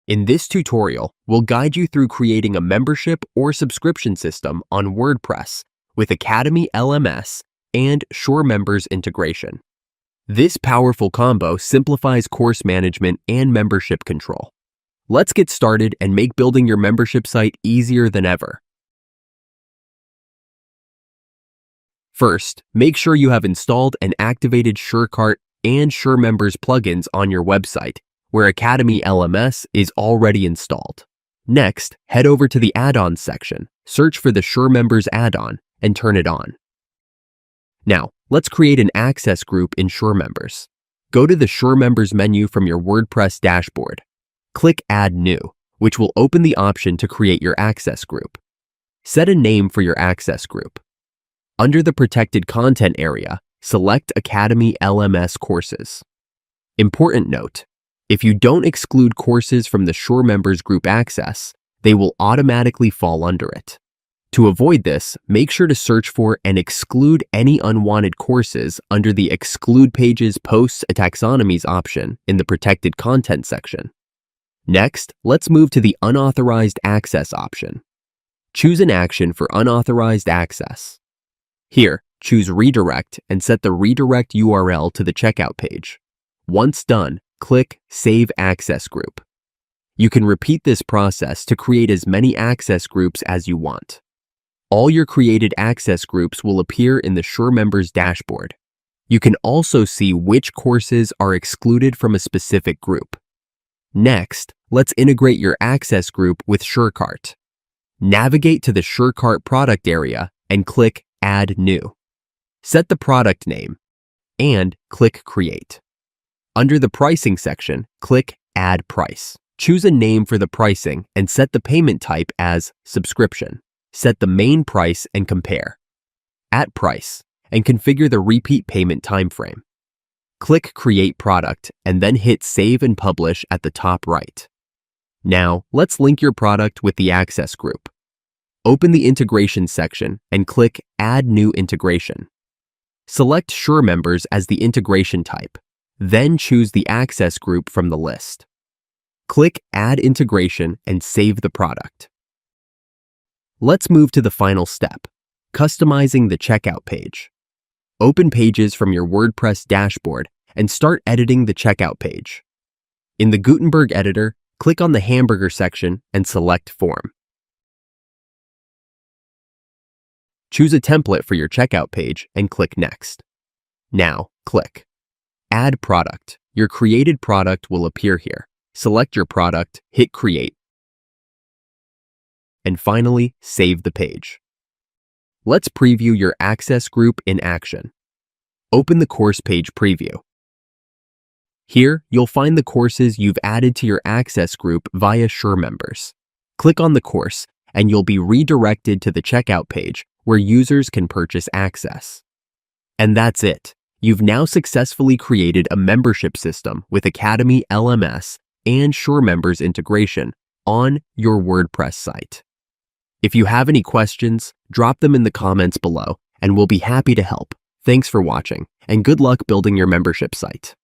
In this tutorial, we'll guide you through creating a membership or subscription system on WordPress with Academy LMS and SureMembers integration. This powerful combo simplifies course management and membership control. Let's get started and make building your membership site easier than ever. First, make sure you have installed and activated SureCart and SureMembers plugins on your website, where Academy LMS is already installed. Next, head over to the add-ons section, search for the SureMembers add-on, and turn it on. Now, let's create an access group in SureMembers. Go to the SureMembers menu from your WordPress dashboard. Click Add New, which will open the option to create your access group. Set a name for your access group. Under the Protected Content area, select Academy LMS courses. Important note: if you don't exclude courses from the SureMembers group access, they will automatically fall under it. To avoid this, make sure to search for and exclude any unwanted courses under the Exclude Pages, Posts, and Taxonomies option in the Protected Content section. Next, let's move to the Unauthorized Access option. Choose an action for unauthorized access. Here, choose Redirect and set the redirect URL to the checkout page. Once done, click Save Access Group. You can repeat this process to create as many access groups as you want. All your created access groups will appear in the SureMembers dashboard. You can also see which courses are excluded from a specific group. Next, let's integrate your access group with SureCart. Navigate to the SureCart product area and click Add New. Set the product name and click Create. Under the Pricing section, click Add Price. Choose a name for the pricing and set the payment type as Subscription. Set the main price and compare. At Price and configure the repeat payment timeframe. Click Create Product and then hit Save and Publish at the top right. Now, let's link your product with the access group. Open the Integration section and click Add New Integration. Select SureMembers as the integration type, then choose the access group from the list. Click Add Integration and save the product. Let's move to the final step, customizing the checkout page. Open Pages from your WordPress dashboard and start editing the checkout page. In the Gutenberg editor, click on the Hamburger section and select Form. Choose a template for your checkout page and click Next. Now, click Add Product. Your created product will appear here. Select your product, hit Create, and finally, save the page. Let's preview your access group in action. Open the course page preview. Here, you'll find the courses you've added to your access group via SureMembers. Click on the course, and you'll be redirected to the checkout page where users can purchase access. And that's it. You've now successfully created a membership system with Academy LMS and SureMembers integration on your WordPress site. If you have any questions, drop them in the comments below, and we'll be happy to help. Thanks for watching, and good luck building your membership site.